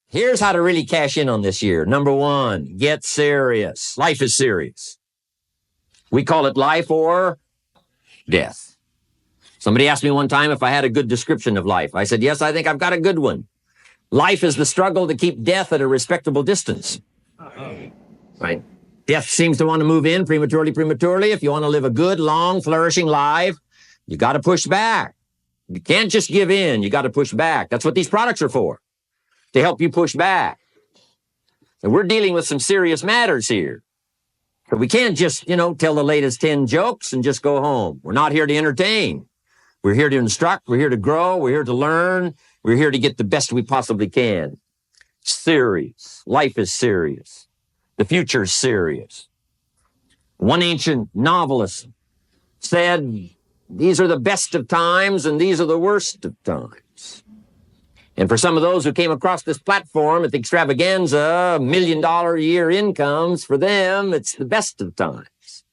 Here's how to really cash in on this year. Number one, get serious. Life is serious. We call it life or death. Somebody asked me one time if I had a good description of life. I said, yes, I think I've got a good one. Life is the struggle to keep death at a respectable distance. Right? Death seems to want to move in prematurely. If you want to live a good, long, flourishing life, you got to push back. You can't just give in. You got to push back. That's what these products are for, to help you push back. And we're dealing with some serious matters here. So we can't just, tell the latest 10 jokes and just go home. We're not here to entertain. We're here to instruct. We're here to grow. We're here to learn. We're here to get the best we possibly can. Serious. Life is serious. The future is serious. One ancient novelist said, these are the best of times and these are the worst of times. And for some of those who came across this platform at the extravaganza, $1 million a year incomes, for them, it's the best of times.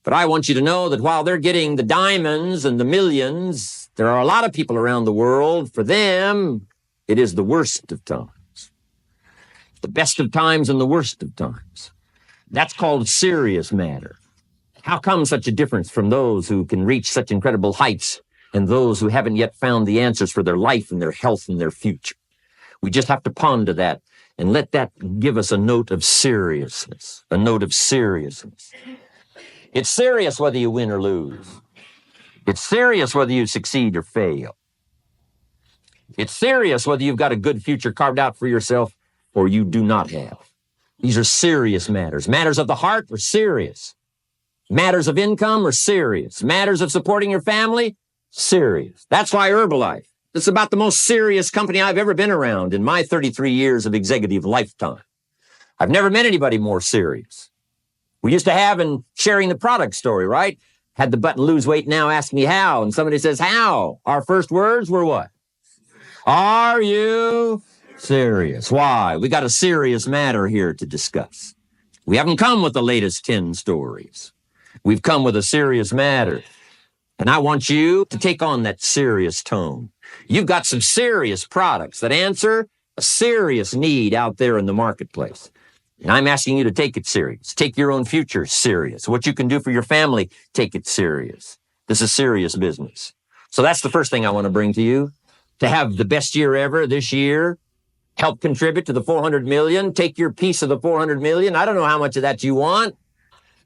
But I want you to know that while they're getting the diamonds and the millions, there are a lot of people around the world, for them, it is the worst of times. The best of times and the worst of times. That's called a serious matter. How come such a difference from those who can reach such incredible heights and those who haven't yet found the answers for their life and their health and their future? We just have to ponder that and let that give us a note of seriousness, a note of seriousness. It's serious whether you win or lose. It's serious whether you succeed or fail. It's serious whether you've got a good future carved out for yourself or you do not have. These are serious matters. Matters of the heart are serious. Matters of income are serious. Matters of supporting your family, serious. That's why Herbalife, it's about the most serious company I've ever been around in my 33 years of executive lifetime. I've never met anybody more serious. We used to have in sharing the product story, right? Had the button lose weight now, ask me how. And somebody says, how? Our first words were what? Are you serious? Why? We got a serious matter here to discuss. We haven't come with the latest 10 stories. We've come with a serious matter. And I want you to take on that serious tone. You've got some serious products that answer a serious need out there in the marketplace. And I'm asking you to take it serious. Take your own future serious. What you can do for your family, take it serious. This is serious business. So that's the first thing I want to bring to you. To have the best year ever this year, help contribute to the 400 million, take your piece of the 400 million. I don't know how much of that you want.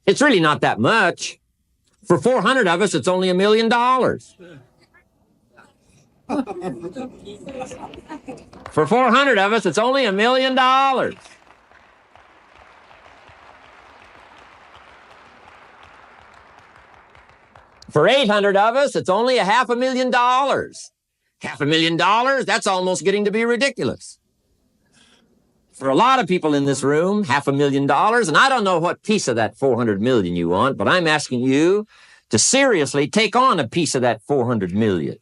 It's really not that much. For 400 of us, it's only $1 million. For 400 of us, it's only $1 million. For 800 of us, it's only $500,000. $500,000, that's almost getting to be ridiculous. For a lot of people in this room, $500,000, and I don't know what piece of that 400 million you want, but I'm asking you to seriously take on a piece of that 400 million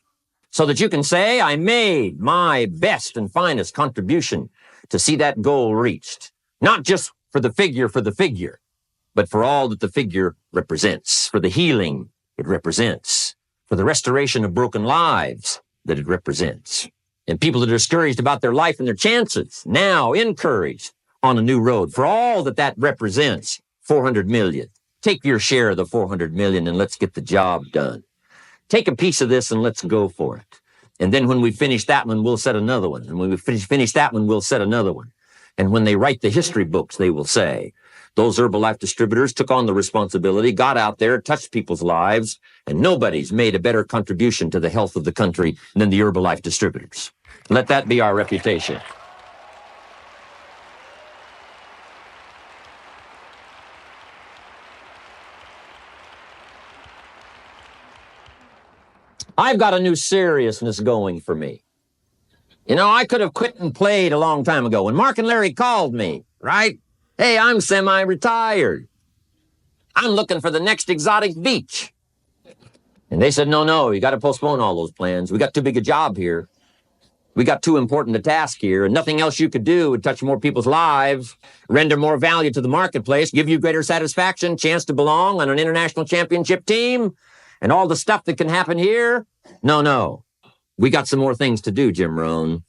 so that you can say, I made my best and finest contribution to see that goal reached. Not just for the figure, but for all that the figure represents, for the healing it represents, for the restoration of broken lives that it represents. And people that are discouraged about their life and their chances, now encouraged on a new road. For all that that represents, 400 million. Take your share of the 400 million and let's get the job done. Take a piece of this and let's go for it. And then when we finish that one, we'll set another one. And when we finish that one, we'll set another one. And when they write the history books, they will say, those Herbalife distributors took on the responsibility, got out there, touched people's lives, and nobody's made a better contribution to the health of the country than the Herbalife distributors. Let that be our reputation. I've got a new seriousness going for me. I could have quit and played a long time ago. When Mark and Larry called me, right? Hey, I'm semi-retired. I'm looking for the next exotic beach. And they said, no, you got to postpone all those plans. We got too big a job here. We got too important a task here, and nothing else you could do would touch more people's lives, render more value to the marketplace, give you greater satisfaction, chance to belong on an international championship team, and all the stuff that can happen here. No. We got some more things to do, Jim Rohn.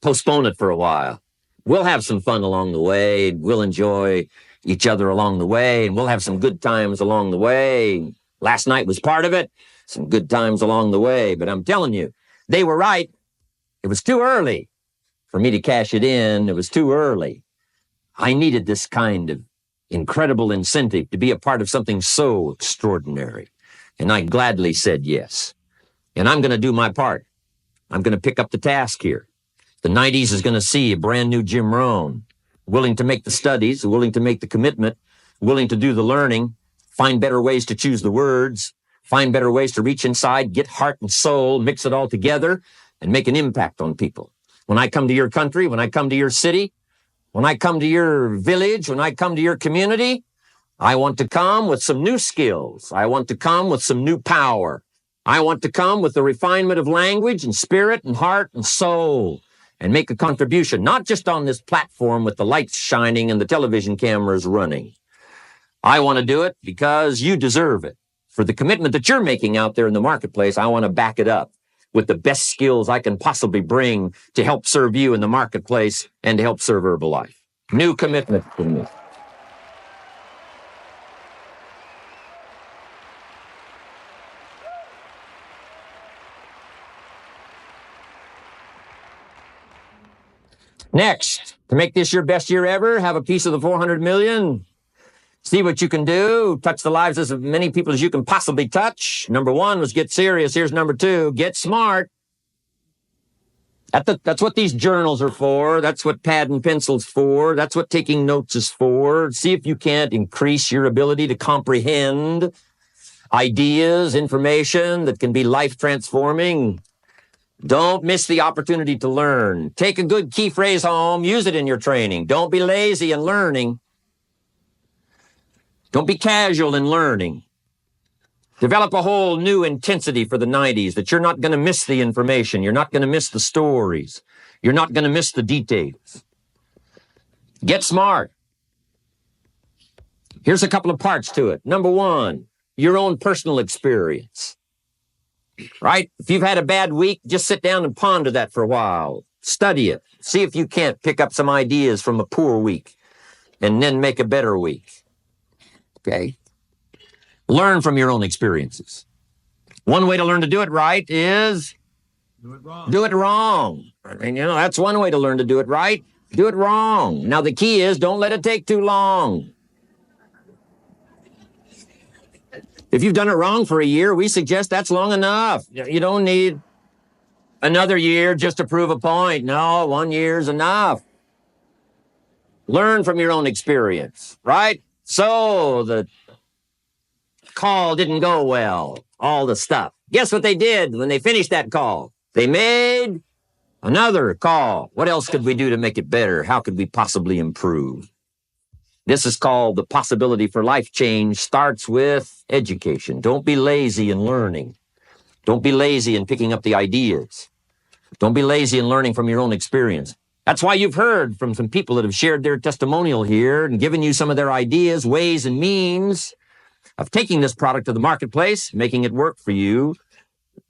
Postpone it for a while. We'll have some fun along the way. We'll enjoy each other along the way, and we'll have some good times along the way. Last night was part of it, some good times along the way. But I'm telling you, they were right. It was too early for me to cash it in. It was too early. I needed this kind of incredible incentive to be a part of something so extraordinary. And I gladly said yes. And I'm going to do my part. I'm going to pick up the task here. The 90s is going to see a brand new Jim Rohn, willing to make the studies, willing to make the commitment, willing to do the learning, find better ways to choose the words, find better ways to reach inside, get heart and soul, mix it all together, and make an impact on people. When I come to your country, when I come to your city, when I come to your village, when I come to your community, I want to come with some new skills. I want to come with some new power. I want to come with the refinement of language and spirit and heart and soul and make a contribution, not just on this platform with the lights shining and the television cameras running. I want to do it because you deserve it. For the commitment that you're making out there in the marketplace, I want to back it up with the best skills I can possibly bring to help serve you in the marketplace and to help serve Herbalife. New commitment for me. Next, to make this your best year ever, have a piece of the 400 million. See what you can do. Touch the lives of as many people as you can possibly touch. Number one was get serious. Here's number two, get smart. That's what these journals are for. That's what pad and pencil's for. That's what taking notes is for. See if you can't increase your ability to comprehend ideas, information that can be life transforming. Don't miss the opportunity to learn. Take a good key phrase home. Use it in your training. Don't be lazy in learning. Don't be casual in learning. Develop a whole new intensity for the 90s that you're not going to miss the information. You're not going to miss the stories. You're not going to miss the details. Get smart. Here's a couple of parts to it. Number one, your own personal experience. Right? If you've had a bad week, just sit down and ponder that for a while. Study it. See if you can't pick up some ideas from a poor week and then make a better week. Okay? Learn from your own experiences. One way to learn to do it right is do it wrong. Do it wrong. I mean, that's one way to learn to do it right. Do it wrong. Now, the key is don't let it take too long. If you've done it wrong for a year, we suggest that's long enough. You don't need another year just to prove a point. No, 1 year's enough. Learn from your own experience, right? So the call didn't go well, all the stuff. Guess what they did when they finished that call? They made another call. What else could we do to make it better? How could we possibly improve? This is called the possibility for life change starts with education. Don't be lazy in learning. Don't be lazy in picking up the ideas. Don't be lazy in learning from your own experience. That's why you've heard from some people that have shared their testimonial here and given you some of their ideas, ways, and means of taking this product to the marketplace, making it work for you.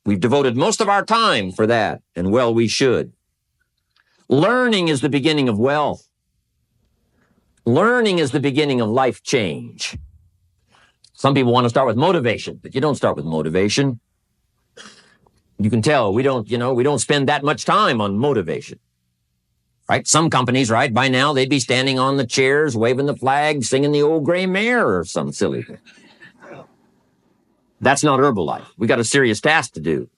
We've devoted most of our time for that, and well, we should. Learning is the beginning of wealth. Learning is the beginning of life change. Some people want to start with motivation, but you don't start with motivation. You can tell we don't spend that much time on motivation. Right? Some companies, right, by now they'd be standing on the chairs, waving the flag, singing the old gray mare or some silly thing. That's not Herbalife. We got a serious task to do.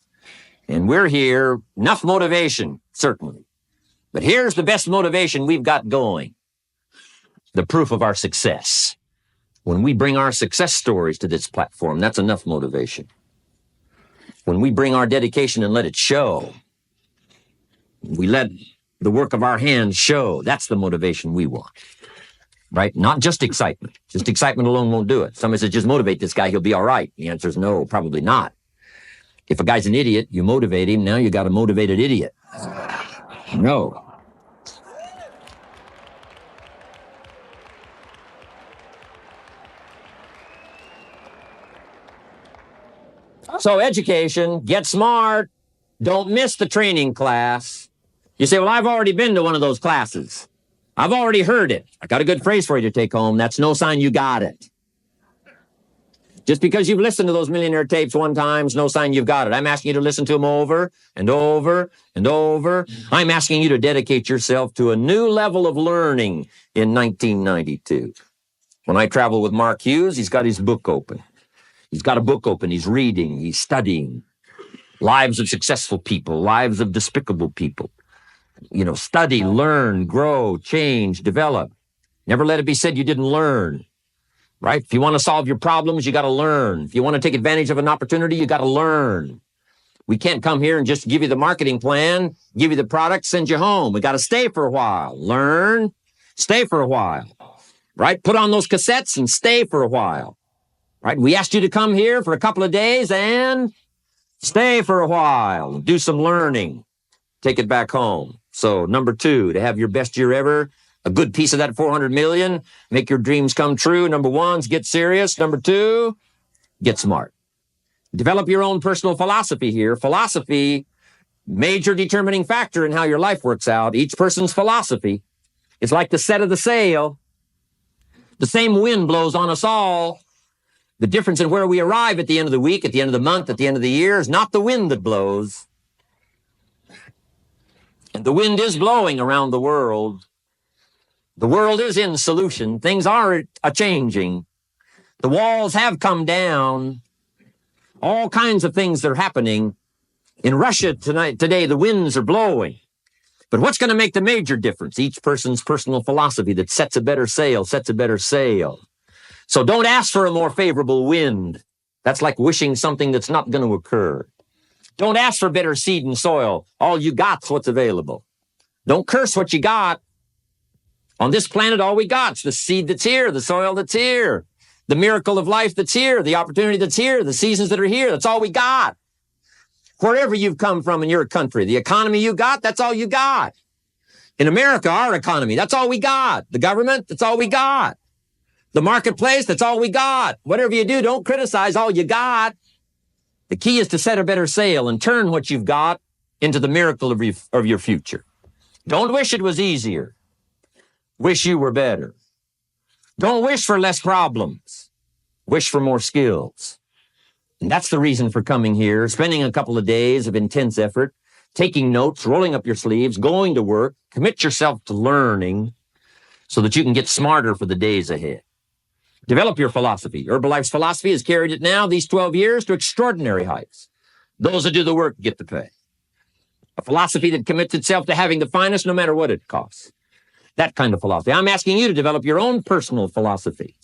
And we're here, enough motivation, certainly. But here's the best motivation we've got going. The proof of our success. When we bring our success stories to this platform, that's enough motivation. When we bring our dedication and let it show, we let the work of our hands show, that's the motivation we want. Right? Not just excitement. Just excitement alone won't do it. Somebody says, just motivate this guy, he'll be all right. The answer is no, probably not. If a guy's an idiot, you motivate him, now you got a motivated idiot. No. So education, get smart, don't miss the training class. You say, well, I've already been to one of those classes. I've already heard it. I got a good phrase for you to take home. That's no sign you got it. Just because you've listened to those millionaire tapes one time is no sign you've got it. I'm asking you to listen to them over and over and over. I'm asking you to dedicate yourself to a new level of learning in 1992. When I travel with Mark Hughes, he's got his book open. He's got a book open. He's reading. He's studying. Lives of successful people, lives of despicable people. Study, learn, grow, change, develop. Never let it be said you didn't learn. Right? If you want to solve your problems, you got to learn. If you want to take advantage of an opportunity, you got to learn. We can't come here and just give you the marketing plan, give you the product, send you home. We got to stay for a while. Learn, stay for a while. Right? Put on those cassettes and stay for a while. Right? We asked you to come here for a couple of days and stay for a while. Do some learning. Take it back home. So, number 2, to have your best year ever, a good piece of that 400 million, make your dreams come true. Number 1 is get serious. Number 2, get smart. Develop your own personal philosophy here. Philosophy, major determining factor in how your life works out. Each person's philosophy is like the set of the sail. The same wind blows on us all. The difference in where we arrive at the end of the week, at the end of the month, at the end of the year is not the wind that blows. And the wind is blowing around the world. The world is in solution. Things are a-changing. The walls have come down. All kinds of things are happening. In Russia today, the winds are blowing. But what's going to make the major difference? Each person's personal philosophy that sets a better sail, sets a better sail. So don't ask for a more favorable wind. That's like wishing something that's not going to occur. Don't ask for better seed and soil. All you got's what's available. Don't curse what you got. On this planet, all we got's the seed that's here, the soil that's here, the miracle of life that's here, the opportunity that's here, the seasons that are here. That's all we got. Wherever you've come from in your country, the economy you got, that's all you got. In America, our economy, that's all we got. The government, that's all we got. The marketplace, that's all we got. Whatever you do, don't criticize all you got. The key is to set a better sail and turn what you've got into the miracle of your future. Don't wish it was easier. Wish you were better. Don't wish for less problems. Wish for more skills. And that's the reason for coming here, spending a couple of days of intense effort, taking notes, rolling up your sleeves, going to work, commit yourself to learning so that you can get smarter for the days ahead. Develop your philosophy. Herbalife's philosophy has carried it now, these 12 years, to extraordinary heights. Those that do the work get the pay. A philosophy that commits itself to having the finest no matter what it costs. That kind of philosophy. I'm asking you to develop your own personal philosophy.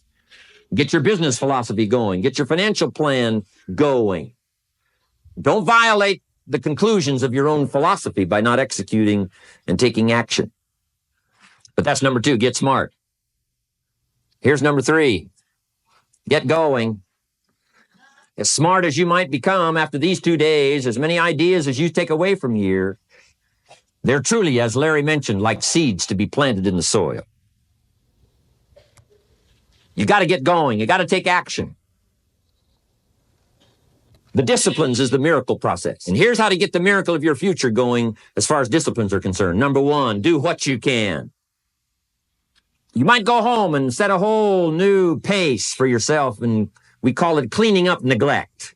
Get your business philosophy going. Get your financial plan going. Don't violate the conclusions of your own philosophy by not executing and taking action. But that's number 2, get smart. Here's number 3, get going. As smart as you might become after these 2 days, as many ideas as you take away from here, they're truly, as Larry mentioned, like seeds to be planted in the soil. You got to get going. You got to take action. The disciplines is the miracle process. And here's how to get the miracle of your future going as far as disciplines are concerned. Number 1, do what you can. You might go home and set a whole new pace for yourself, and we call it cleaning up neglect.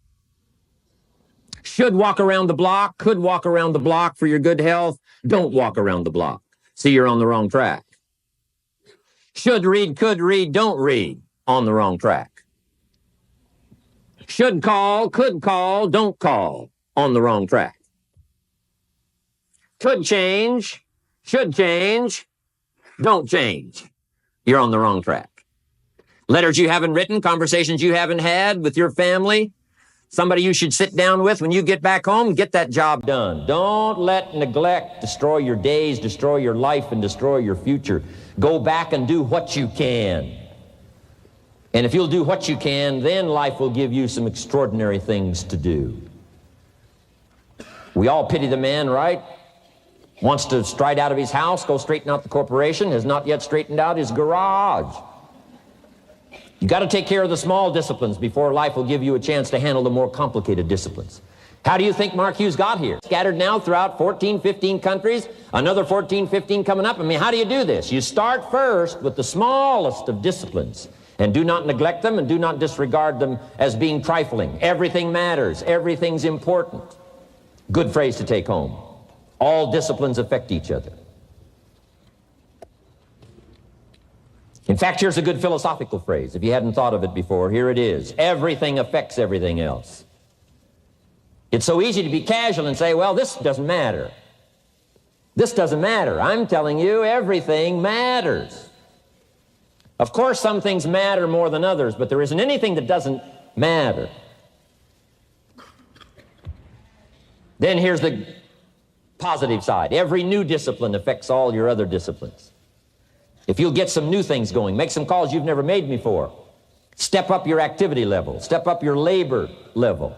Should walk around the block, could walk around the block for your good health. Don't walk around the block. See, you're on the wrong track. Should read, could read, don't read. On the wrong track. Should call, could call, don't call. On the wrong track. Could change, should change, don't change. You're on the wrong track. Letters you haven't written, conversations you haven't had with your family, somebody you should sit down with when you get back home, get that job done. Don't let neglect destroy your days, destroy your life, and destroy your future. Go back and do what you can. And if you'll do what you can, then life will give you some extraordinary things to do. We all pity the man, right? Wants to stride out of his house, go straighten out the corporation, has not yet straightened out his garage. You got to take care of the small disciplines before life will give you a chance to handle the more complicated disciplines. How do you think Mark Hughes got here? Scattered now throughout 14, 15 countries, another 14, 15 coming up. I mean, how do you do this? You start first with the smallest of disciplines, and do not neglect them and do not disregard them as being trifling. Everything matters. Everything's important. Good phrase to take home. All disciplines affect each other. In fact, here's a good philosophical phrase. If you hadn't thought of it before, here it is. Everything affects everything else. It's so easy to be casual and say, well, this doesn't matter. This doesn't matter. I'm telling you, everything matters. Of course, some things matter more than others, but there isn't anything that doesn't matter. Then here's the positive side. Every new discipline affects all your other disciplines. If you'll get some new things going, make some calls you've never made before, step up your activity level, step up your labor level,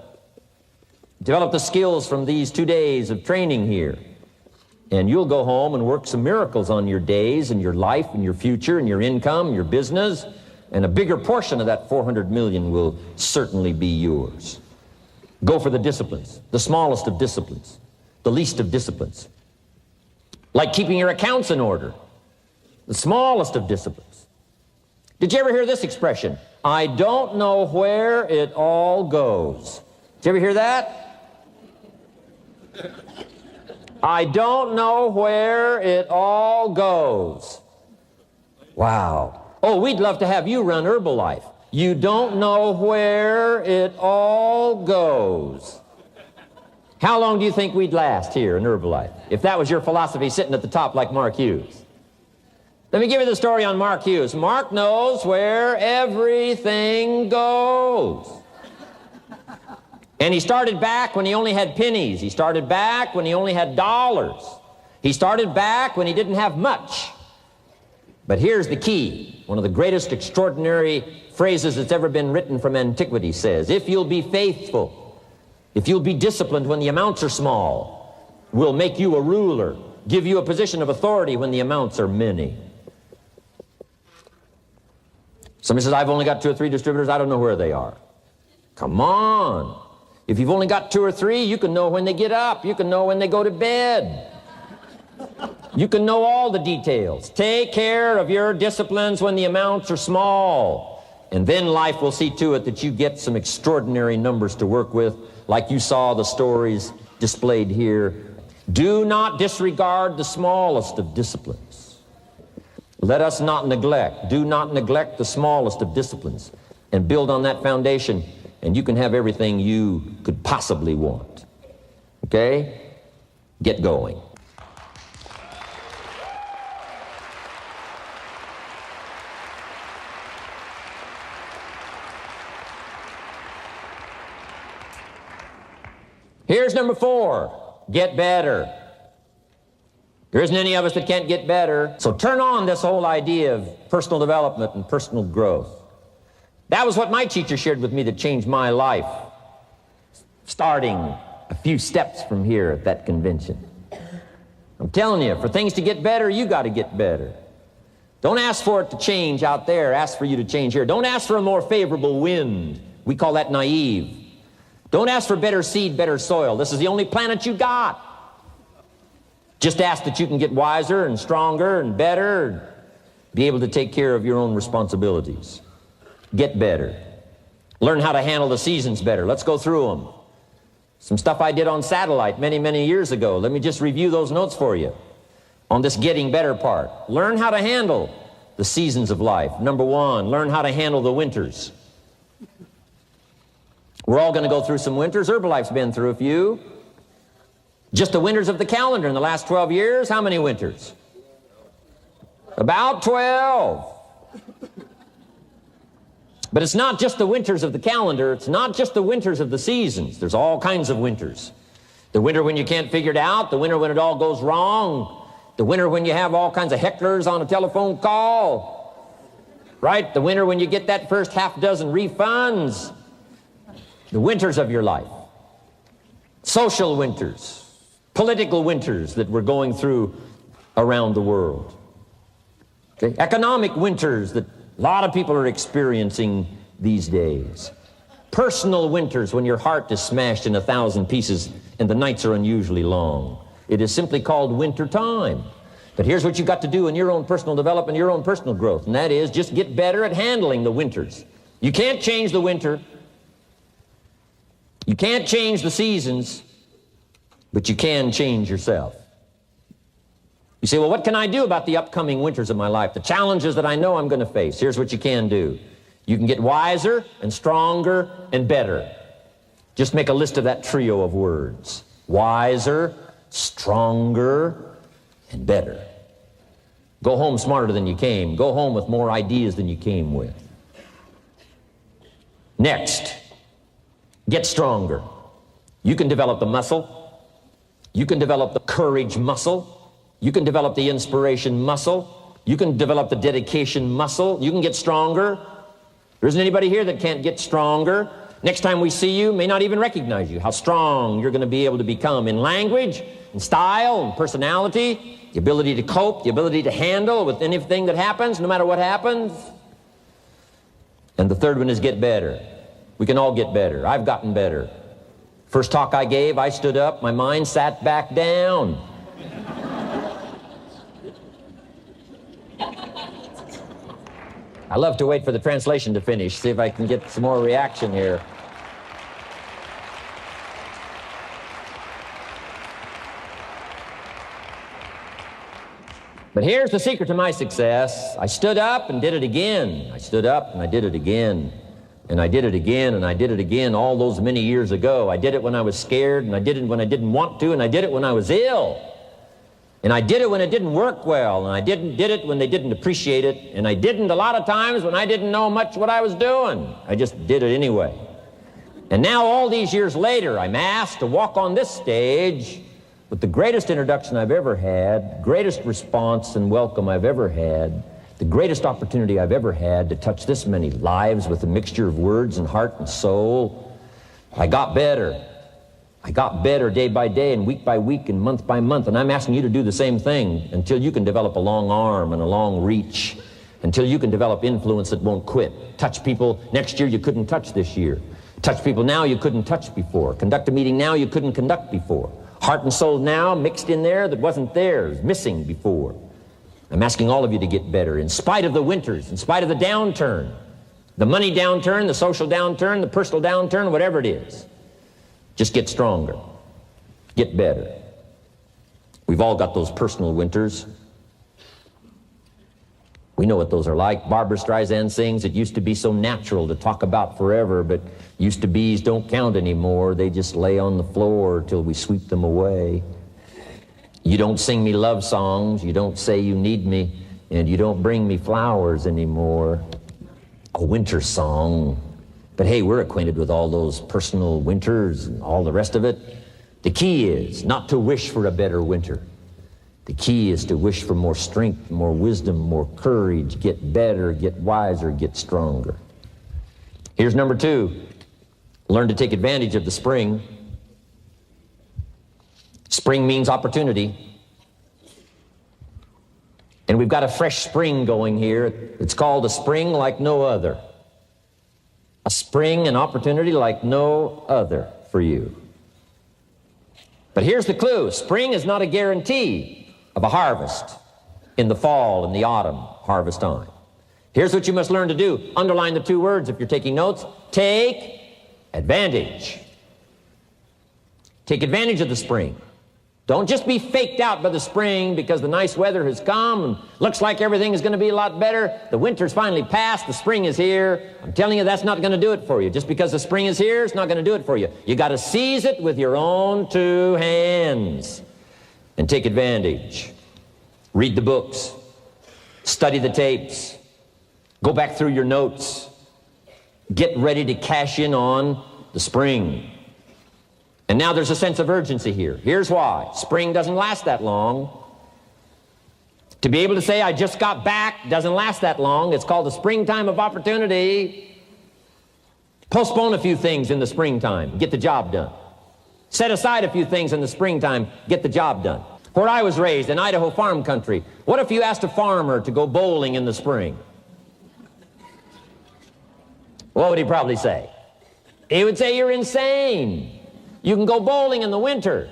develop the skills from these 2 days of training here, and you'll go home and work some miracles on your days and your life and your future and your income, your business, and a bigger portion of that 400 million will certainly be yours. Go for the disciplines, the smallest of disciplines, the least of disciplines. Like keeping your accounts in order, the smallest of disciplines. Did you ever hear this expression? I don't know where it all goes. Did you ever hear that? I don't know where it all goes. Wow. Oh, we'd love to have you run Herbalife. You don't know where it all goes. How long do you think we'd last here in Herbalife if that was your philosophy sitting at the top like Mark Hughes? Let me give you the story on Mark Hughes. Mark knows where everything goes. And he started back when he only had pennies. He started back when he only had dollars. He started back when he didn't have much. But here's the key. One of the greatest extraordinary phrases that's ever been written from antiquity says, if you'll be faithful, if you'll be disciplined when the amounts are small, we'll make you a ruler, give you a position of authority when the amounts are many. Somebody says, I've only got 2 or 3 distributors, I don't know where they are. Come on. If you've only got 2 or 3, you can know when they get up. You can know when they go to bed. You can know all the details. Take care of your disciplines when the amounts are small. And then life will see to it that you get some extraordinary numbers to work with, like you saw the stories displayed here. Do not disregard the smallest of disciplines. Let us not neglect. Do not neglect the smallest of disciplines. And build on that foundation, and you can have everything you could possibly want. Okay? Get going. Here's number 4. Get better. There isn't any of us that can't get better. So turn on this whole idea of personal development and personal growth. That was what my teacher shared with me that changed my life, starting a few steps from here at that convention. I'm telling you, for things to get better, you got to get better. Don't ask for it to change out there. Ask for you to change here. Don't ask for a more favorable wind. We call that naive. Don't ask for better seed, better soil. This is the only planet you got. Just ask that you can get wiser and stronger and better, and be able to take care of your own responsibilities. Get better. Learn how to handle the seasons better. Let's go through them. Some stuff I did on satellite many, many years ago. Let me just review those notes for you on this getting better part. Learn how to handle the seasons of life. Number 1, learn how to handle the winters. We're all going to go through some winters. Herbalife's been through a few. Just the winters of the calendar in the last 12 years, how many winters? About 12. But it's not just the winters of the calendar. It's not just the winters of the seasons. There's all kinds of winters. The winter when you can't figure it out. The winter when it all goes wrong. The winter when you have all kinds of hecklers on a telephone call. Right? The winter when you get that first half dozen refunds. The winters of your life. Social winters. Political winters that we're going through around the world. Okay? Economic winters that a lot of people are experiencing these days. Personal winters when your heart is smashed in 1,000 pieces and the nights are unusually long. It is simply called winter time. But here's what you've got to do in your own personal development, your own personal growth, and that is just get better at handling the winters. You can't change the winter. You can't change the seasons, but you can change yourself. You say, well, what can I do about the upcoming winters of my life, the challenges that I know I'm going to face? Here's what you can do. You can get wiser and stronger and better. Just make a list of that trio of words. Wiser, stronger, and better. Go home smarter than you came. Go home with more ideas than you came with. Next, get stronger. You can develop the muscle. You can develop the courage muscle. You can develop the inspiration muscle. You can develop the dedication muscle. You can get stronger. There isn't anybody here that can't get stronger. Next time we see you, may not even recognize you, how strong you're going to be able to become in language, in style, in personality, the ability to cope, the ability to handle with anything that happens, no matter what happens. And the third one is get better. We can all get better. I've gotten better. First talk I gave, I stood up, my mind sat back down. I love to wait for the translation to finish, see if I can get some more reaction here. But here's the secret to my success. I stood up and did it again. I stood up and I did it again. And I did it again and I did it again all those many years ago. I did it when I was scared, and I did it when I didn't want to, and I did it when I was ill. And I did it when it didn't work well, and I did it when they didn't appreciate it, and I didn't a lot of times when I didn't know much what I was doing. I just did it anyway. And now all these years later, I'm asked to walk on this stage with the greatest introduction I've ever had, greatest response and welcome I've ever had, the greatest opportunity I've ever had to touch this many lives with a mixture of words and heart and soul. I got better. I got better day by day and week by week and month by month, and I'm asking you to do the same thing until you can develop a long arm and a long reach, until you can develop influence that won't quit. Touch people next year you couldn't touch this year. Touch people now you couldn't touch before. Conduct a meeting now you couldn't conduct before. Heart and soul now mixed in there that wasn't there, was missing before. I'm asking all of you to get better in spite of the winters, in spite of the downturn, the money downturn, the social downturn, the personal downturn, whatever it is. Just get stronger, get better. We've all got those personal winters. We know what those are like. Barbra Streisand sings, it used to be so natural to talk about forever, but used to be's don't count anymore. They just lay on the floor till we sweep them away. You don't sing me love songs, you don't say you need me, and you don't bring me flowers anymore. A winter song. But hey, we're acquainted with all those personal winters and all the rest of it. The key is not to wish for a better winter. The key is to wish for more strength, more wisdom, more courage, get better, get wiser, get stronger. Here's number 2. Learn to take advantage of the spring. Spring means opportunity. And we've got a fresh spring going here. It's called a spring like no other. A spring and opportunity like no other for you. But here's the clue. Spring is not a guarantee of a harvest in the fall and the autumn harvest time. Here's what you must learn to do. Underline the 2 words if you're taking notes. Take advantage. Take advantage of the spring. Don't just be faked out by the spring because the nice weather has come and looks like everything is going to be a lot better. The winter's finally passed, the spring is here. I'm telling you, that's not going to do it for you. Just because the spring is here, it's not going to do it for you. You got to seize it with your own 2 hands and take advantage. Read the books, study the tapes, go back through your notes, get ready to cash in on the spring. And now there's a sense of urgency here. Here's why. Spring doesn't last that long. To be able to say, I just got back, doesn't last that long. It's called the springtime of opportunity. Postpone a few things in the springtime. Get the job done. Set aside a few things in the springtime. Get the job done. Where I was raised, in Idaho farm country, what if you asked a farmer to go bowling in the spring? What would he probably say? He would say you're insane. You can go bowling in the winter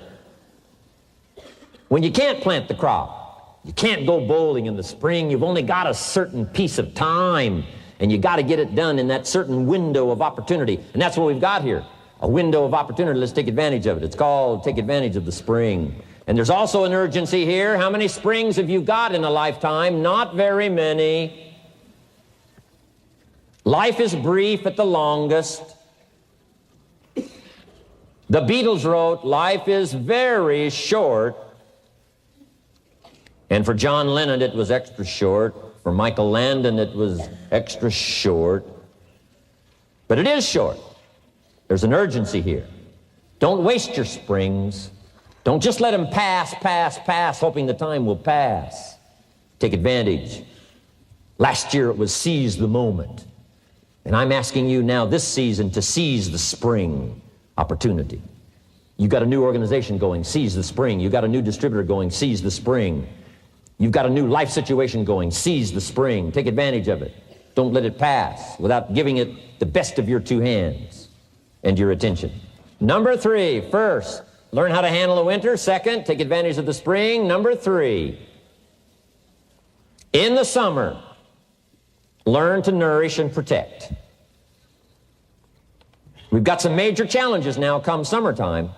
when you can't plant the crop. You can't go bowling in the spring. You've only got a certain piece of time, and you got to get it done in that certain window of opportunity. And that's what we've got here, a window of opportunity. Let's take advantage of it. It's called take advantage of the spring. And there's also an urgency here. How many springs have you got in a lifetime? Not very many. Life is brief at the longest. The Beatles wrote, life is very short. And for John Lennon, it was extra short. For Michael Landon, it was extra short. But it is short. There's an urgency here. Don't waste your springs. Don't just let them pass, hoping the time will pass. Take advantage. Last year it was seize the moment. And I'm asking you now this season to seize the spring opportunity. You've got a new organization going, seize the spring. You've got a new distributor going, seize the spring. You've got a new life situation going, seize the spring. Take advantage of it. Don't let it pass without giving it the best of your two hands and your attention. Number 3, first, learn how to handle the winter. Second, take advantage of the spring. Number 3, in the summer, learn to nourish and protect. We've got some major challenges now come summertime.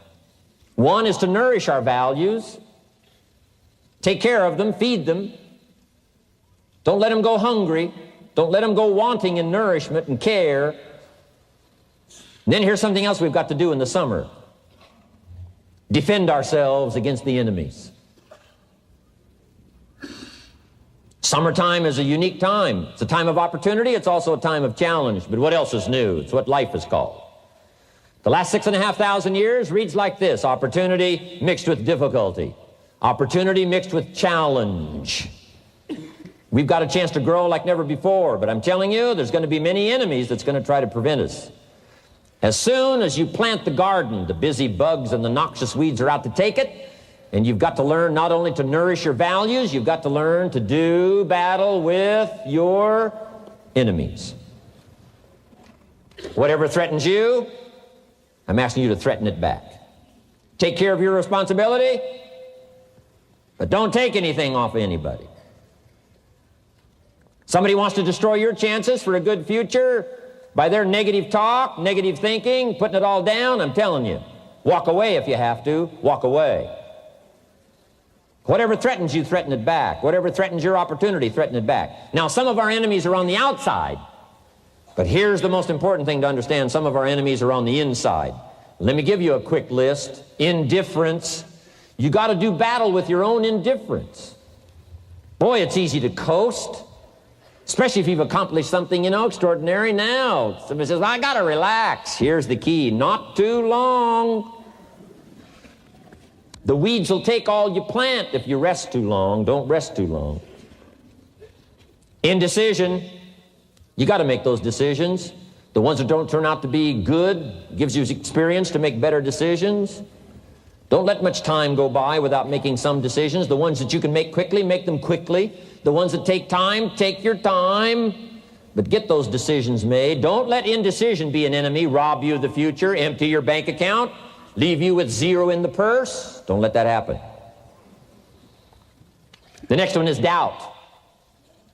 One is to nourish our values. Take care of them, feed them. Don't let them go hungry. Don't let them go wanting in nourishment and care. And then here's something else we've got to do in the summer. Defend ourselves against the enemies. Summertime is a unique time. It's a time of opportunity. It's also a time of challenge. But what else is new? It's what life is called. The last 6,500 years reads like this: opportunity mixed with difficulty. Opportunity mixed with challenge. We've got a chance to grow like never before, but I'm telling you, there's going to be many enemies that's going to try to prevent us. As soon as you plant the garden, the busy bugs and the noxious weeds are out to take it, and you've got to learn not only to nourish your values, you've got to learn to do battle with your enemies. Whatever threatens you, I'm asking you to threaten it back. Take care of your responsibility, but don't take anything off of anybody. Somebody wants to destroy your chances for a good future by their negative talk, negative thinking, putting it all down. I'm telling you, walk away if you have to. Walk away. Whatever threatens you, threaten it back. Whatever threatens your opportunity, threaten it back. Now, some of our enemies are on the outside, but here's the most important thing to understand. Some of our enemies are on the inside. Let me give you a quick list. Indifference. You got to do battle with your own indifference. Boy, it's easy to coast, especially if you've accomplished something, extraordinary. Now, somebody says, well, I got to relax. Here's the key: not too long. The weeds will take all you plant if you rest too long. Don't rest too long. Indecision. You got to make those decisions. The ones that don't turn out to be good gives you experience to make better decisions. Don't let much time go by without making some decisions. The ones that you can make quickly, make them quickly. The ones that take time, take your time. But get those decisions made. Don't let indecision be an enemy, rob you of the future, empty your bank account, leave you with zero in the purse. Don't let that happen. The next one is doubt.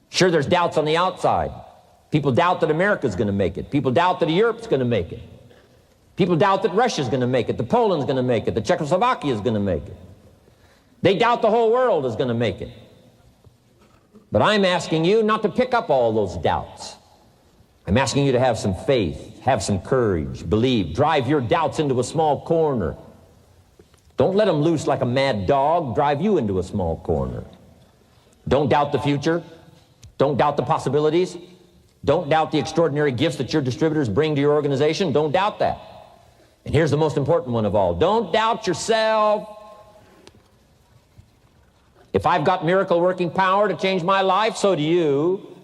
Sure, there's doubts on the outside. People doubt that America's going to make it. People doubt that Europe's going to make it. People doubt that Russia's going to make it, that Poland's going to make it, that Czechoslovakia is going to make it. They doubt the whole world is going to make it. But I'm asking you not to pick up all those doubts. I'm asking you to have some faith, have some courage, believe, drive your doubts into a small corner. Don't let them loose like a mad dog, drive you into a small corner. Don't doubt the future. Don't doubt the possibilities. Don't doubt the extraordinary gifts that your distributors bring to your organization. Don't doubt that. And here's the most important one of all. Don't doubt yourself. If I've got miracle working power to change my life, so do you.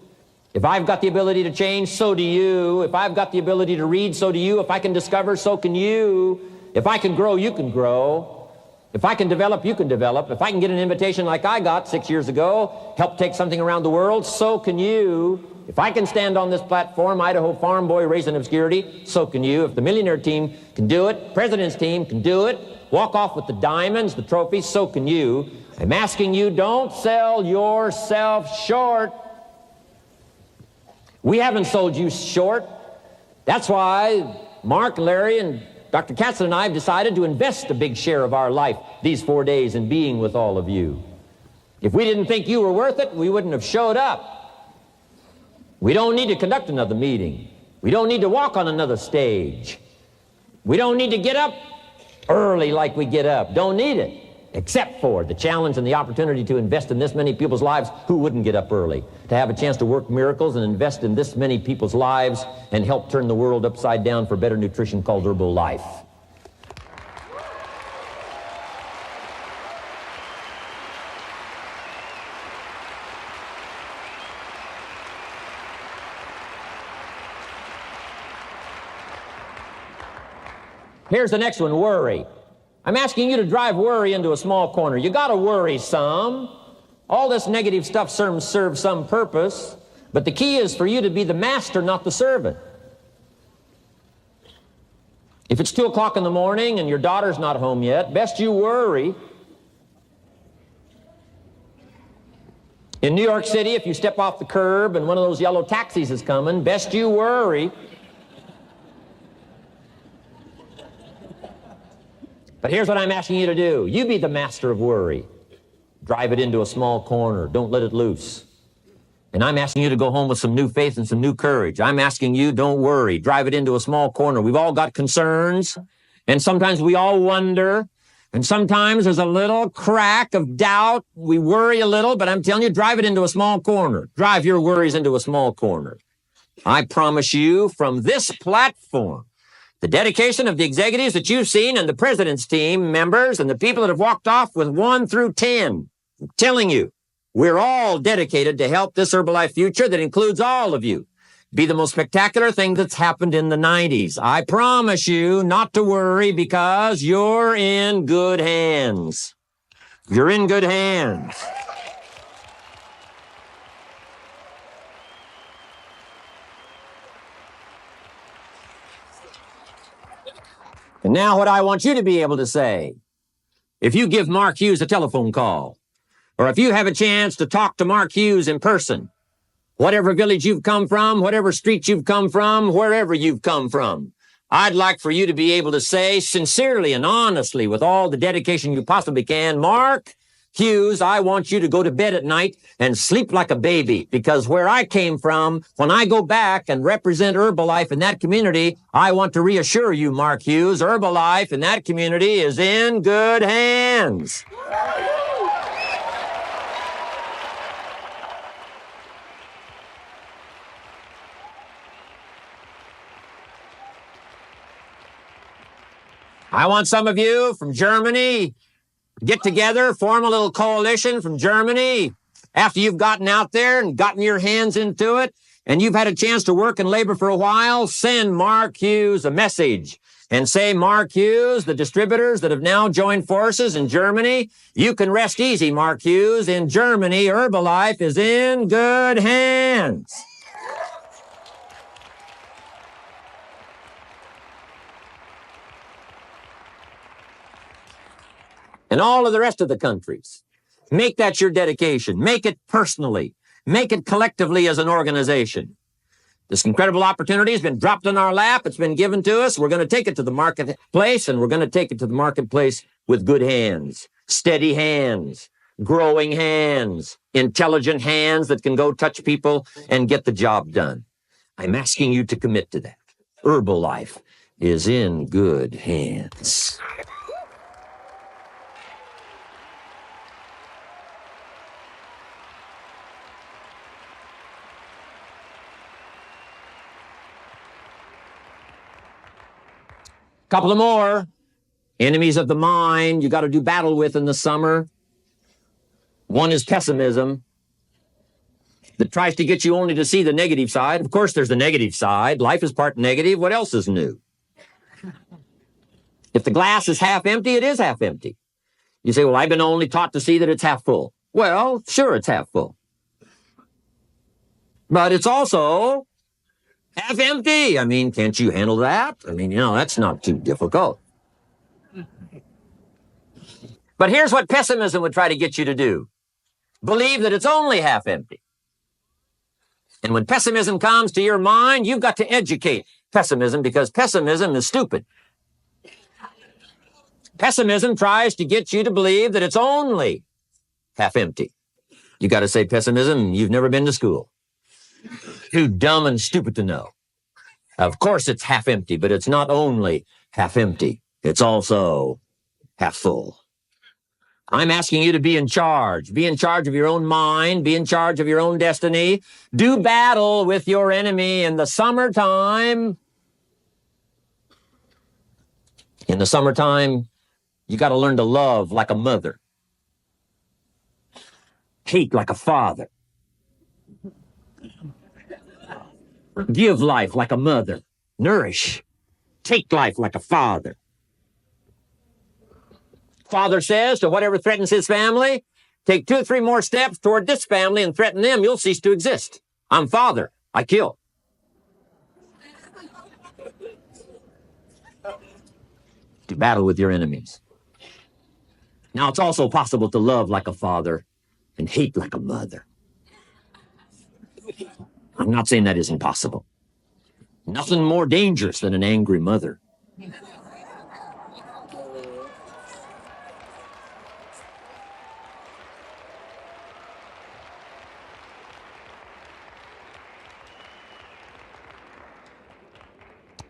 If I've got the ability to change, so do you. If I've got the ability to read, so do you. If I can discover, so can you. If I can grow, you can grow. If I can develop, you can develop. If I can get an invitation like I got 6 years ago, help take something around the world, so can you. If I can stand on this platform, Idaho farm boy raised in obscurity, so can you. If the millionaire team can do it, president's team can do it, walk off with the diamonds, the trophies, so can you. I'm asking you, don't sell yourself short. We haven't sold you short. That's why Mark, Larry, and Dr. Katzen and I have decided to invest a big share of our life these 4 days in being with all of you. If we didn't think you were worth it, we wouldn't have showed up. We don't need to conduct another meeting. We don't need to walk on another stage. We don't need to get up early like we get up. Don't need it, except for the challenge and the opportunity to invest in this many people's lives who wouldn't get up early, to have a chance to work miracles and invest in this many people's lives and help turn the world upside down for better nutrition called Herbalife. Here's the next one, worry. I'm asking you to drive worry into a small corner. You got to worry some. All this negative stuff serves some purpose, but the key is for you to be the master, not the servant. If it's 2 o'clock in the morning and your daughter's not home yet, best you worry. In New York City, if you step off the curb and one of those yellow taxis is coming, best you worry. But here's what I'm asking you to do. You be the master of worry. Drive it into a small corner. Don't let it loose. And I'm asking you to go home with some new faith and some new courage. I'm asking you, don't worry. Drive it into a small corner. We've all got concerns, and sometimes we all wonder, and sometimes there's a little crack of doubt. We worry a little, but I'm telling you, drive it into a small corner. Drive your worries into a small corner. I promise you, from this platform, the dedication of the executives that you've seen and the president's team members and the people that have walked off with 1 through 10, I'm telling you, we're all dedicated to help this Herbalife future that includes all of you be the most spectacular thing that's happened in the 90s. I promise you not to worry because you're in good hands. You're in good hands. And now what I want you to be able to say, if you give Mark Hughes a telephone call, or if you have a chance to talk to Mark Hughes in person, whatever village you've come from, whatever street you've come from, wherever you've come from, I'd like for you to be able to say sincerely and honestly with all the dedication you possibly can, Mark Hughes, I want you to go to bed at night and sleep like a baby, because where I came from, when I go back and represent Herbalife in that community, I want to reassure you, Mark Hughes, Herbalife in that community is in good hands. I want some of you from Germany get together, form a little coalition from Germany. After you've gotten out there and gotten your hands into it, and you've had a chance to work and labor for a while, send Mark Hughes a message and say, Mark Hughes, the distributors that have now joined forces in Germany, you can rest easy, Mark Hughes. In Germany, Herbalife is in good hands. And all of the rest of the countries. Make that your dedication. Make it personally. Make it collectively as an organization. This incredible opportunity has been dropped in our lap. It's been given to us. We're going to take it to the marketplace, and we're going to take it to the marketplace with good hands, steady hands, growing hands, intelligent hands that can go touch people and get the job done. I'm asking you to commit to that. Herbalife is in good hands. Couple of more enemies of the mind you got to do battle with in the summer. One is pessimism that tries to get you only to see the negative side. Of course, there's the negative side. Life is part negative. What else is new? If the glass is half empty, it is half empty. You say, well, I've been only taught to see that it's half full. Well, sure, it's half full. But it's also half empty. I mean, can't you handle that? I mean, that's not too difficult. But here's what pessimism would try to get you to do. Believe that it's only half empty. And when pessimism comes to your mind, you've got to educate pessimism, because pessimism is stupid. Pessimism tries to get you to believe that it's only half empty. You got to say, pessimism, you've never been to school. Too dumb and stupid to know. Of course it's half empty, but it's not only half empty. It's also half full. I'm asking you to be in charge. Be in charge of your own mind. Be in charge of your own destiny. Do battle with your enemy in the summertime. In the summertime, you got to learn to love like a mother. Hate like a father. Give life like a mother. Nourish. Take life like a father. Father says to whatever threatens his family, take 2 or 3 more steps toward this family and threaten them, you'll cease to exist. I'm father. I kill. Do battle with your enemies. Now, it's also possible to love like a father and hate like a mother. I'm not saying that isn't possible. Nothing more dangerous than an angry mother.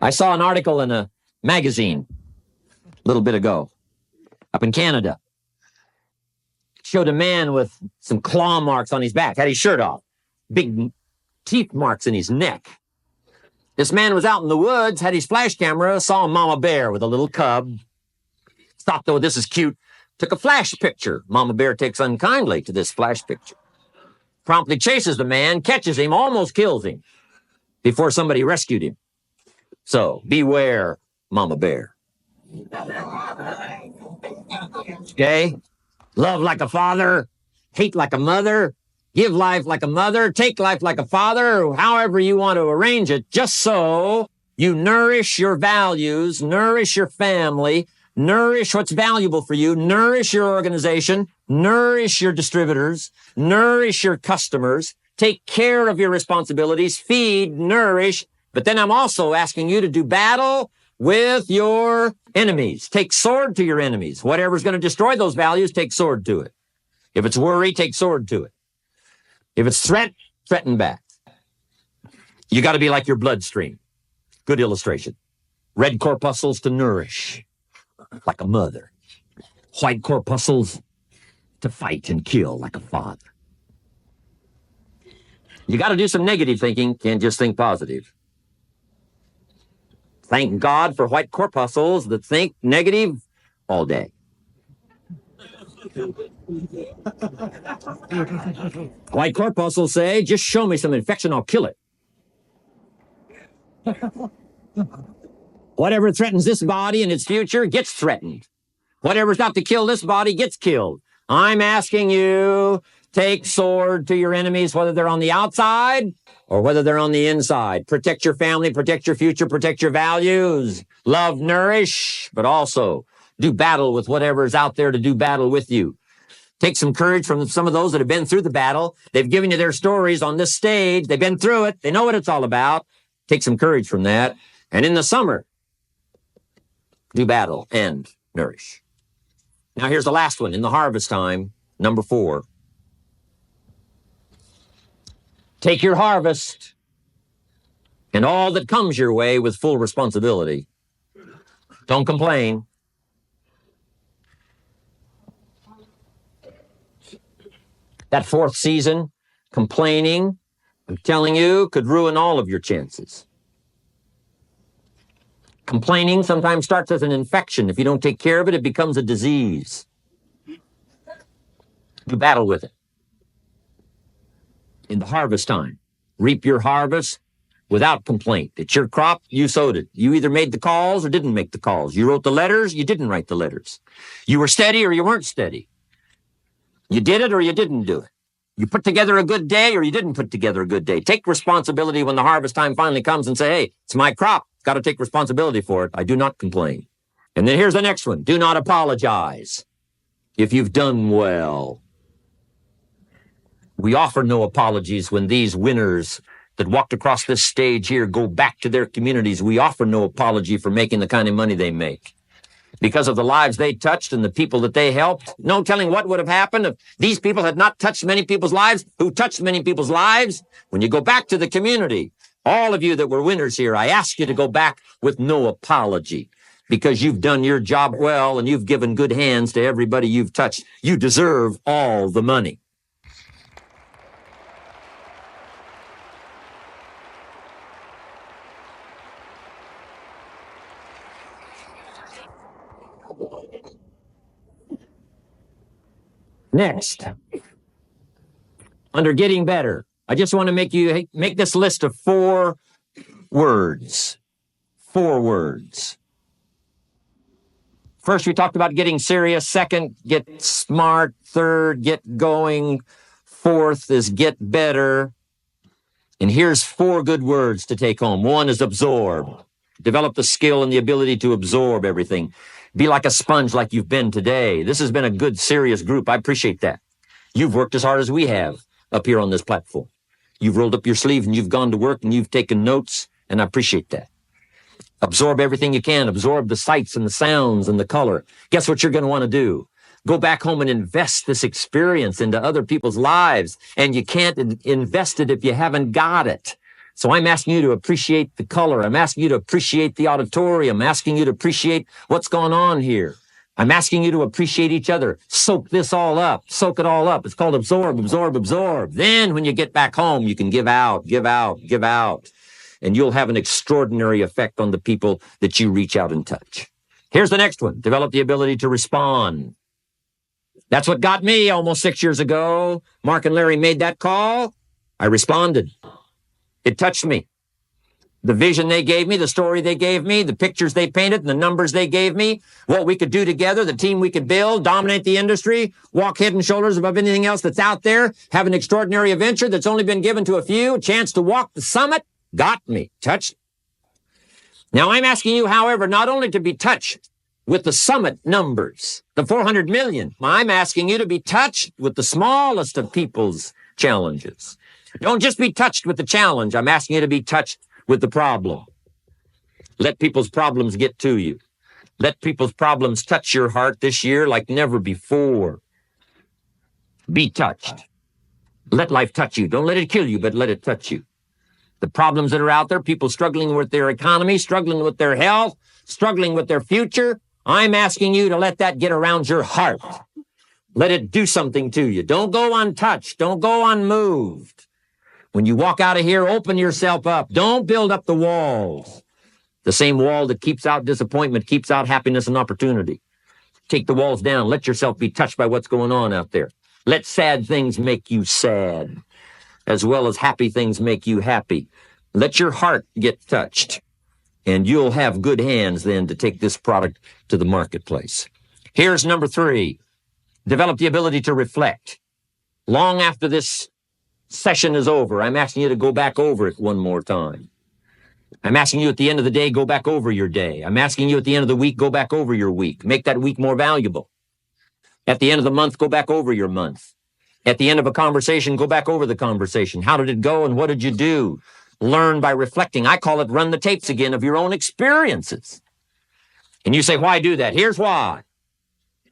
I saw an article in a magazine a little bit ago up in Canada. It showed a man with some claw marks on his back, had his shirt off, big teeth marks in his neck. This man was out in the woods, had his flash camera, saw a mama bear with a little cub, thought, though, this is cute, took a flash picture. Mama bear takes unkindly to this flash picture, promptly chases the man, catches him, almost kills him before somebody rescued him. So, beware, mama bear. Okay? Love like a father, hate like a mother, give life like a mother, take life like a father, however you want to arrange it, just so you nourish your values, nourish your family, nourish what's valuable for you, nourish your organization, nourish your distributors, nourish your customers, take care of your responsibilities, feed, nourish. But then I'm also asking you to do battle with your enemies. Take sword to your enemies. Whatever's going to destroy those values, take sword to it. If it's worry, take sword to it. If it's threat, threaten back. You got to be like your bloodstream. Good illustration. Red corpuscles to nourish, like a mother. White corpuscles to fight and kill, like a father. You got to do some negative thinking. Can't just think positive. Thank God for white corpuscles that think negative all day. White corpuscles say, just show me some infection, I'll kill it. Whatever threatens this body and its future gets threatened. Whatever's not to kill this body gets killed. I'm asking you, take sword to your enemies, whether they're on the outside or whether they're on the inside. Protect your family, protect your future, protect your values. Love, nourish, but also do battle with whatever's out there to do battle with you. Take some courage from some of those that have been through the battle. They've given you their stories on this stage. They've been through it. They know what it's all about. Take some courage from that. And in the summer, do battle and nourish. Now here's the last one. In the harvest time, number 4. Take your harvest and all that comes your way with full responsibility. Don't complain. That 4th season, complaining, I'm telling you, could ruin all of your chances. Complaining sometimes starts as an infection. If you don't take care of it, it becomes a disease. Do battle with it. In the harvest time, reap your harvest without complaint. It's your crop, you sowed it. You either made the calls or didn't make the calls. You wrote the letters, you didn't write the letters. You were steady or you weren't steady. You did it or you didn't do it. You put together a good day or you didn't put together a good day. Take responsibility when the harvest time finally comes and say, hey, it's my crop. Got to take responsibility for it. I do not complain. And then here's the next one. Do not apologize if you've done well. We offer no apologies when these winners that walked across this stage here go back to their communities. We offer no apology for making the kind of money they make. Because of the lives they touched and the people that they helped, no telling what would have happened if these people had not touched many people's lives, who touched many people's lives. When you go back to the community, all of you that were winners here, I ask you to go back with no apology because you've done your job well and you've given good hands to everybody you've touched. You deserve all the money. Next, under getting better, I just want to make this list of 4 words. 4 words. First, we talked about getting serious. Second, get smart. Third, get going. Fourth is get better. And here's 4 good words to take home. 1 is absorb. Develop the skill and the ability to absorb everything. Be like a sponge like you've been today. This has been a good, serious group. I appreciate that. You've worked as hard as we have up here on this platform. You've rolled up your sleeves and you've gone to work and you've taken notes, and I appreciate that. Absorb everything you can. Absorb the sights and the sounds and the color. Guess what you're going to want to do? Go back home and invest this experience into other people's lives, and you can't invest it if you haven't got it. So I'm asking you to appreciate the color. I'm asking you to appreciate the auditorium. I'm asking you to appreciate what's going on here. I'm asking you to appreciate each other. Soak this all up. Soak it all up. It's called absorb, absorb, absorb. Then when you get back home, you can give out, give out, give out. And you'll have an extraordinary effect on the people that you reach out and touch. Here's the next one. Develop the ability to respond. That's what got me almost 6 years ago. Mark and Larry made that call. I responded. It touched me. The vision they gave me, the story they gave me, the pictures they painted, and the numbers they gave me, what we could do together, the team we could build, dominate the industry, walk head and shoulders above anything else that's out there, have an extraordinary adventure that's only been given to a few, a chance to walk the summit, got me, touched. Now I'm asking you, however, not only to be touched with the summit numbers, the 400 million, I'm asking you to be touched with the smallest of people's challenges. Don't just be touched with the challenge. I'm asking you to be touched with the problem. Let people's problems get to you. Let people's problems touch your heart this year like never before. Be touched. Let life touch you. Don't let it kill you, but let it touch you. The problems that are out there, people struggling with their economy, struggling with their health, struggling with their future, I'm asking you to let that get around your heart. Let it do something to you. Don't go untouched. Don't go unmoved. When you walk out of here, open yourself up. Don't build up the walls. The same wall that keeps out disappointment keeps out happiness and opportunity. Take the walls down. Let yourself be touched by what's going on out there. Let sad things make you sad, as well as happy things make you happy. Let your heart get touched, and you'll have good hands then to take this product to the marketplace. Here's number 3. Develop the ability to reflect. Long after this session is over, I'm asking you to go back over it one more time. I'm asking you at the end of the day, go back over your day. I'm asking you at the end of the week, go back over your week. Make that week more valuable. At the end of the month, go back over your month. At the end of a conversation, go back over the conversation. How did it go and what did you do? Learn by reflecting. I call it run the tapes again of your own experiences. And you say, why do that? Here's why.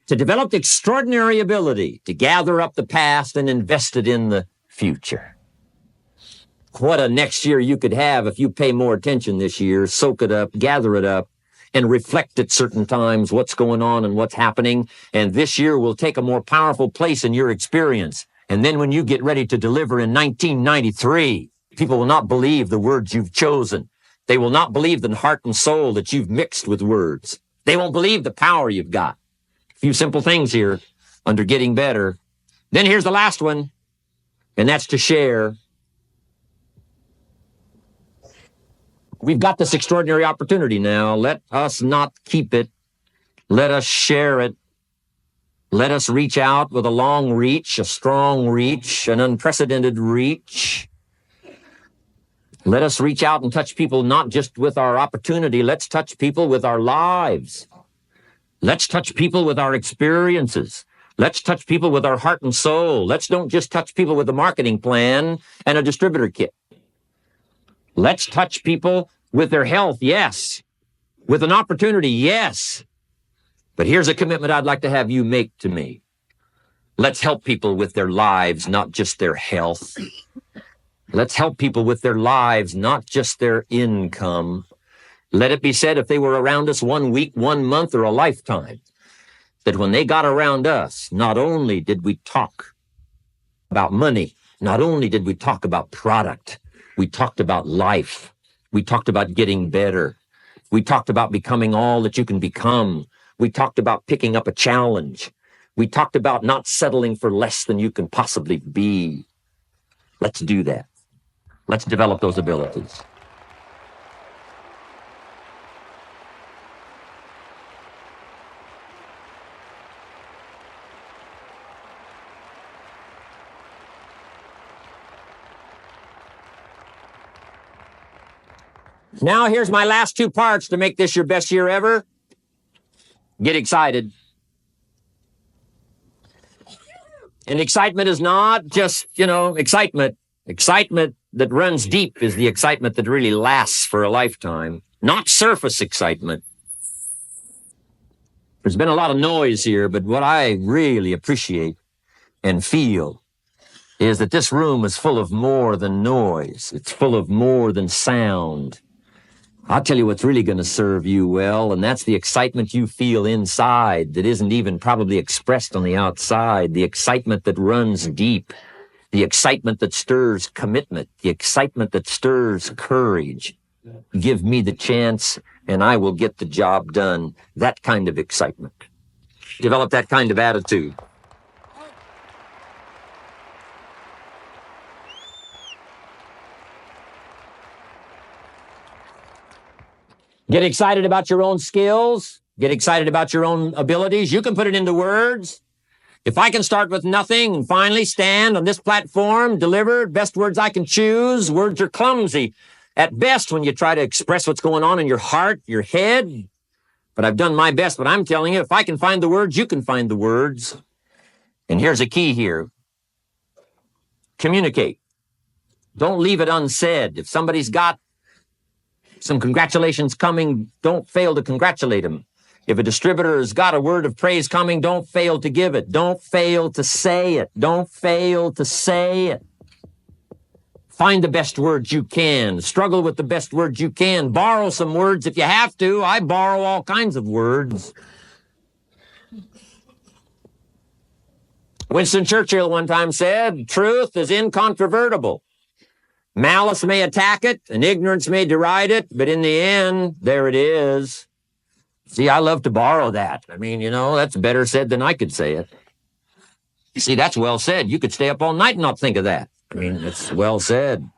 To develop the extraordinary ability to gather up the past and invest it in the future. What a next year you could have if you pay more attention this year, soak it up, gather it up, and reflect at certain times what's going on and what's happening. And this year will take a more powerful place in your experience. And then when you get ready to deliver in 1993, people will not believe the words you've chosen. They will not believe the heart and soul that you've mixed with words. They won't believe the power you've got. A few simple things here under getting better. Then here's the last one. And that's to share. We've got this extraordinary opportunity now. Let us not keep it. Let us share it. Let us reach out with a long reach, a strong reach, an unprecedented reach. Let us reach out and touch people not just with our opportunity. Let's touch people with our lives. Let's touch people with our experiences. Let's touch people with our heart and soul. Let's don't just touch people with a marketing plan and a distributor kit. Let's touch people with their health, yes. With an opportunity, yes. But here's a commitment I'd like to have you make to me. Let's help people with their lives, not just their health. Let's help people with their lives, not just their income. Let it be said, if they were around us 1 week, 1 month, or a lifetime, that when they got around us, not only did we talk about money, not only did we talk about product, we talked about life. We talked about getting better. We talked about becoming all that you can become. We talked about picking up a challenge. We talked about not settling for less than you can possibly be. Let's do that. Let's develop those abilities. Now here's my last 2 parts to make this your best year ever. Get excited. And excitement is not just, excitement. Excitement that runs deep is the excitement that really lasts for a lifetime, not surface excitement. There's been a lot of noise here, but what I really appreciate and feel is that this room is full of more than noise. It's full of more than sound. I'll tell you what's really going to serve you well, and that's the excitement you feel inside that isn't even probably expressed on the outside, the excitement that runs deep, the excitement that stirs commitment, the excitement that stirs courage. Give me the chance, and I will get the job done. That kind of excitement. Develop that kind of attitude. Get excited about your own skills. Get excited about your own abilities. You can put it into words. If I can start with nothing and finally stand on this platform, deliver best words I can choose, words are clumsy at best when you try to express what's going on in your heart, your head. But I've done my best. But I'm telling you, if I can find the words, you can find the words. And here's a key here. Communicate. Don't leave it unsaid. If somebody's got some congratulations coming, don't fail to congratulate them. If a distributor has got a word of praise coming, don't fail to give it. Don't fail to say it. Don't fail to say it. Find the best words you can. Struggle with the best words you can. Borrow some words if you have to. I borrow all kinds of words. Winston Churchill one time said, truth is incontrovertible. Malice may attack it, and ignorance may deride it, but in the end, there it is. See, I love to borrow that. I mean, that's better said than I could say it. See, that's well said. You could stay up all night and not think of that. I mean, it's well said.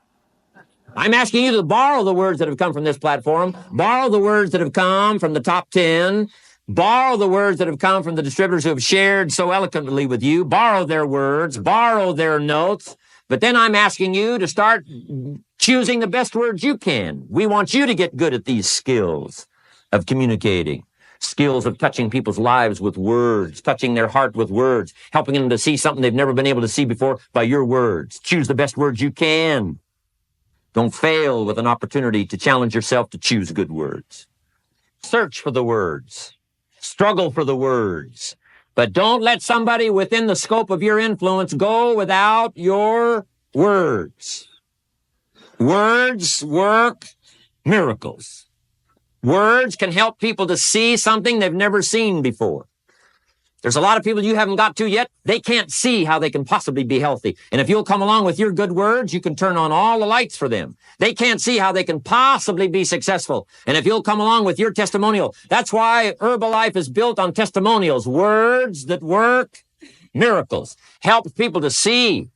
I'm asking you to borrow the words that have come from this platform, borrow the words that have come from the top 10, borrow the words that have come from the distributors who have shared so eloquently with you, borrow their words, borrow their notes. But then I'm asking you to start choosing the best words you can. We want you to get good at these skills of communicating, skills of touching people's lives with words, touching their heart with words, helping them to see something they've never been able to see before by your words. Choose the best words you can. Don't fail with an opportunity to challenge yourself to choose good words. Search for the words. Struggle for the words. But don't let somebody within the scope of your influence go without your words. Words work miracles. Words can help people to see something they've never seen before. There's a lot of people you haven't got to yet. They can't see how they can possibly be healthy. And if you'll come along with your good words, you can turn on all the lights for them. They can't see how they can possibly be successful. And if you'll come along with your testimonial, that's why Herbalife is built on testimonials, words that work miracles, help people to see.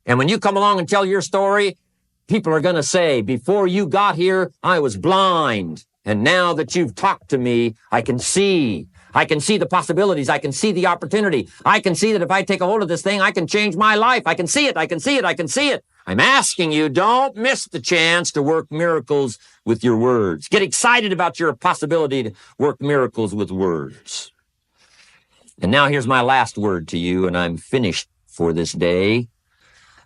And when you come along and tell your story, people are going to say, before you got here, I was blind. And now that you've talked to me, I can see. I can see the possibilities. I can see the opportunity. I can see that if I take a hold of this thing, I can change my life. I can see it. I can see it. I can see it. I'm asking you, don't miss the chance to work miracles with your words. Get excited about your possibility to work miracles with words. And now here's my last word to you, and I'm finished for this day.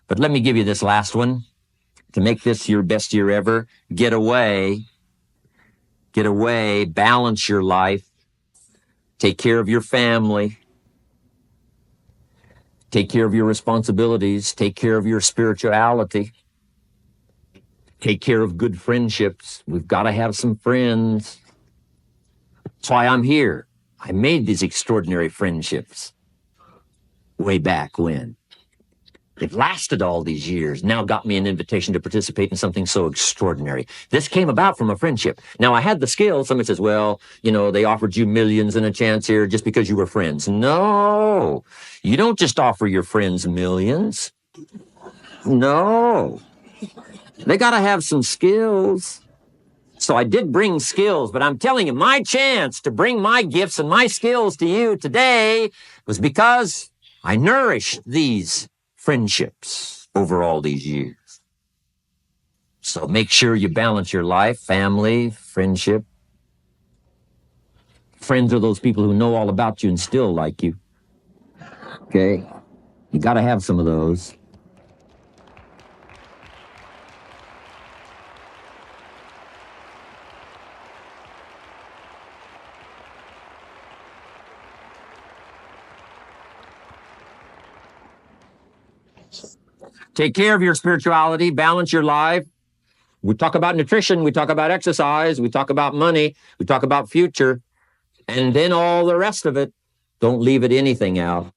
But let me give you this last one. To make this your best year ever, get away, balance your life, take care of your family, take care of your responsibilities, take care of your spirituality, take care of good friendships. We've got to have some friends. That's why I'm here. I made these extraordinary friendships way back when. They've lasted all these years, now got me an invitation to participate in something so extraordinary. This came about from a friendship. Now, I had the skills. Somebody says, well, they offered you millions and a chance here just because you were friends. No, you don't just offer your friends millions. No, they got to have some skills. So I did bring skills, but I'm telling you, my chance to bring my gifts and my skills to you today was because I nourished these friendships over all these years. So make sure you balance your life, family, friendship. Friends are those people who know all about you and still like you. Okay? You got to have some of those. Take care of your spirituality, balance your life. We talk about nutrition, we talk about exercise, we talk about money, we talk about future, and then all the rest of it. Don't leave anything out.